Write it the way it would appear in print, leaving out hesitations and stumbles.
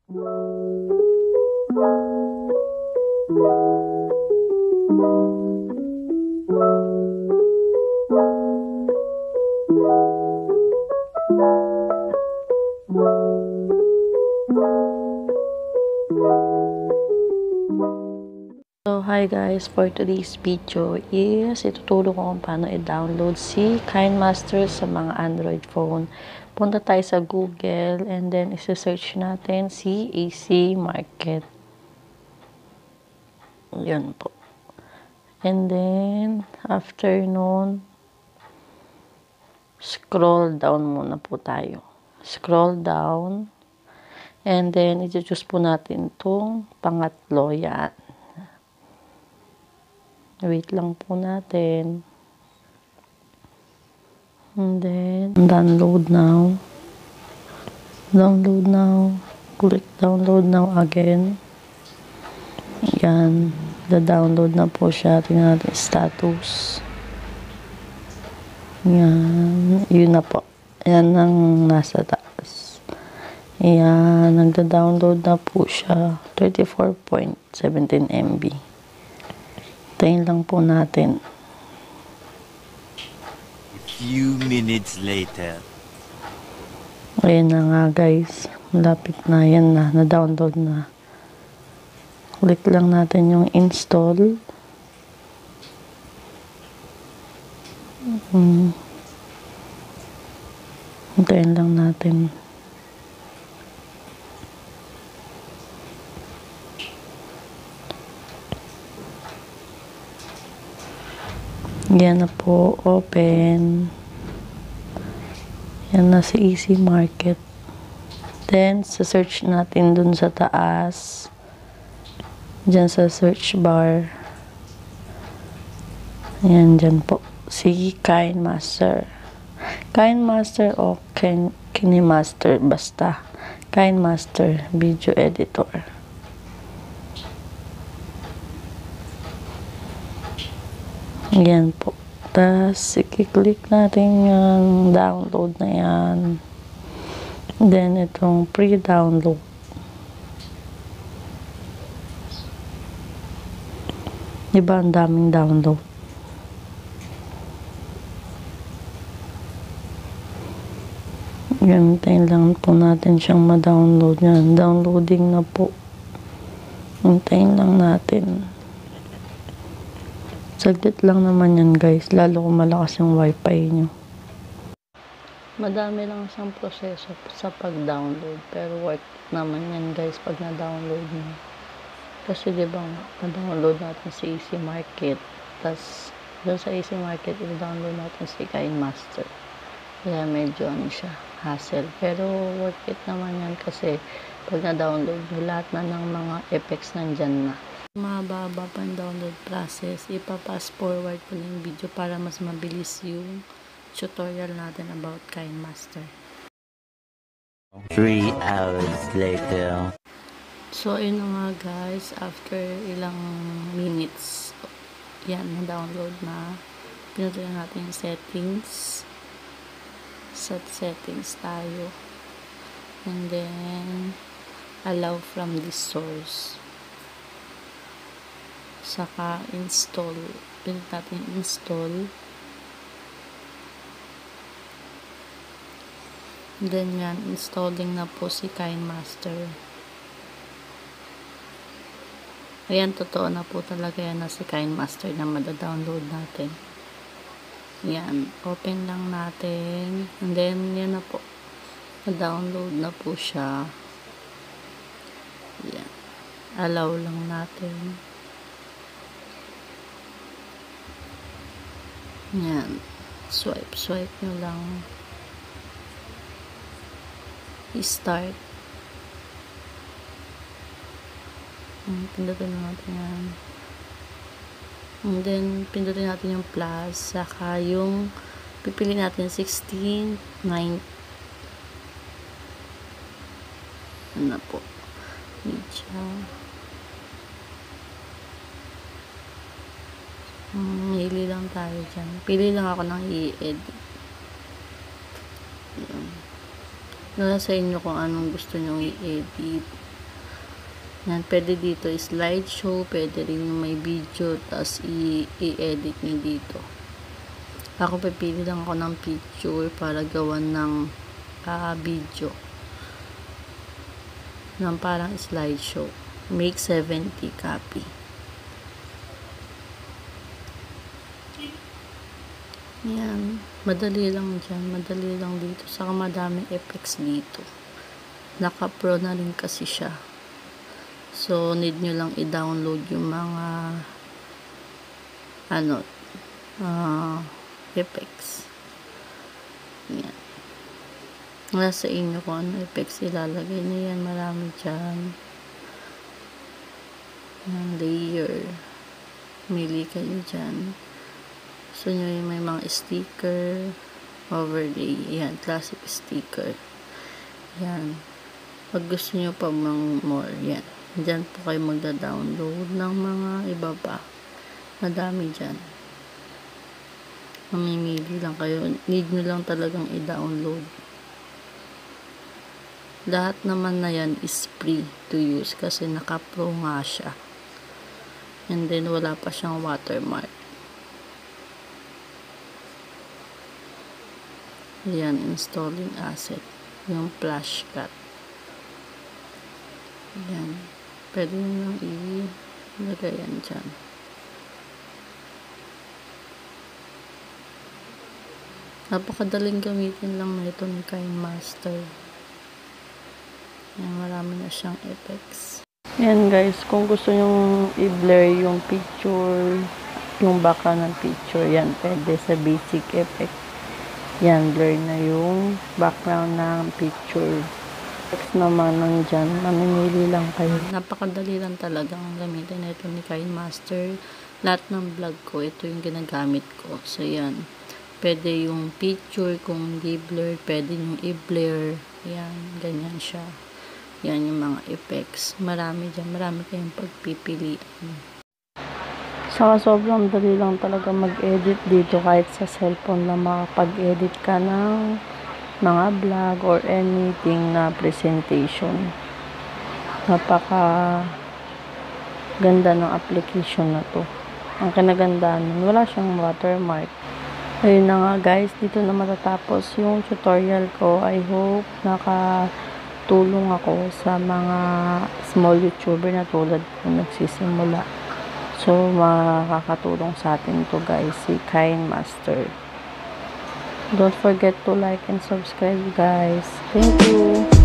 So, hi guys, for today's video is ituturo ko kung paano i-download si KineMaster sa mga Android phone. Punta tayo sa Google and then isa-search natin si AC Market. Yan po. And then, after nun, scroll down muna po tayo. Scroll down. And then, i-choose po natin itong pangatlo. Yan. Wait lang po natin. And then, download now. Download now. Click download now again. Yan. Da-download na po siya. Tingnan natin status. Yan. Yun na po. Yan ang nasa taas. Yan. Nagda-download na po siya. 34.17 MB. Tayin lang po natin. A few minutes later. Ayan na nga guys. Malapit na. Yan na. Na-download na. Click lang natin yung install. Hintayin lang natin. Yan na po, open. Yan na si AC Market. Then, sa search natin dun sa taas. Diyan sa search bar. Yan, dyan po. Si KineMaster. KineMaster o KineMaster, basta. KineMaster Video Editor. Yan po. Tapos, i-click natin yung download na yan. Then, itong pre-download. Diba, ang daming download. Yan, hintayin lang po natin siyang ma-download yan. Downloading na po. Hintayin lang natin. Saglit lang naman yan guys, lalo kung malakas yung wifi nyo. Madami lang siyang proseso sa pag-download, pero worth it naman yan guys pag na-download nyo. Kasi diba, na-download natin si AC Market, tas doon sa AC Market, i-download natin si KineMaster. Kaya medyo ano siya, hassle. Pero worth it naman yan kasi pag na-download nyo, lahat na ng mga effects nandyan na. Mababa pa ang download process, ipa-fast forward ko lang yung video para mas mabilis yung tutorial natin about KineMaster. 3 hours later. So, yun na nga guys, after ilang minutes, yan, na-download na. Pinutuloy natin yung settings. Set settings tayo. And then, allow from this source. Saka install. Pinag natin install. Then yan, installing na po si KineMaster. Ayan, totoo na po talaga yan na si KineMaster na mada-download natin. Yan, open lang natin. And then, yan na po. Na-download na po siya. Yan. Allow lang natin. Yan. Swipe nyo lang. I-start. Pindutin natin yan. And then, pindutin natin yung plus. Saka yung pipili natin 16, 9. Ano po. Media. Hili lang tayo dyan. Pili lang ako ng i-edit. Nasa sa inyo kung anong gusto nyo i-edit. Yan, pwede dito slideshow, pwede rin yung may video, tapos i-edit nyo dito. Ako pipili lang ako ng picture para gawan ng video. Ng parang slideshow. Make 70 copy. Yan. Madali lang dyan. Madali lang dito. Saka madaming effects dito. Naka-pro na rin kasi siya. So, need nyo lang i-download yung mga effects. Yan. Nasa inyo kung ano effects ilalagay nyo yan. Marami dyan. Yan, layer. Mili kayo dyan. Gusto nyo yung may mga sticker, overlay. Yan, classic sticker. Yan. Pag gusto nyo pa more, yan. Diyan po kayo magda-download ng mga iba pa. Madami dyan. Mamimili lang kayo. Need nyo lang talagang i-download. Lahat naman na yan is free to use kasi naka-pro nga siya. And then, wala pa siyang watermark. Yan, installing asset. Yung flash cut. Yan. Pwede nyo lang ilagay yan dyan. Napakadaling gamitin lang na ito ni KineMaster. Yan, marami na siyang effects. Yan guys, kung gusto nyo i-blur yung picture, yung background ng picture, yan, pwede sa basic effect. Yan, blur na yung background ng picture. Text naman nandyan, mamimili lang kayo. Napakadali lang talagang gamitin na ito ni KineMaster. Lahat ng vlog ko, ito yung ginagamit ko. So, yan. Pwede yung picture, kung hindi blur, pwede yung i-blur. Yan, ganyan siya. Yan yung mga effects. Marami dyan, marami kayong pagpipilian. Saka sobrang dali lang talaga mag-edit dito kahit sa cellphone lang makapag-edit ka ng mga vlog or anything na presentation. Napaka ganda ng application na to. Ang kinagandaan, wala siyang watermark. Ayun na nga guys, dito na matatapos yung tutorial ko. I hope nakatulong ako sa mga small YouTuber na tulad ko nagsisimula. So, makakatulong sa atin to guys, si KineMaster. Don't forget to like and subscribe guys. Thank you!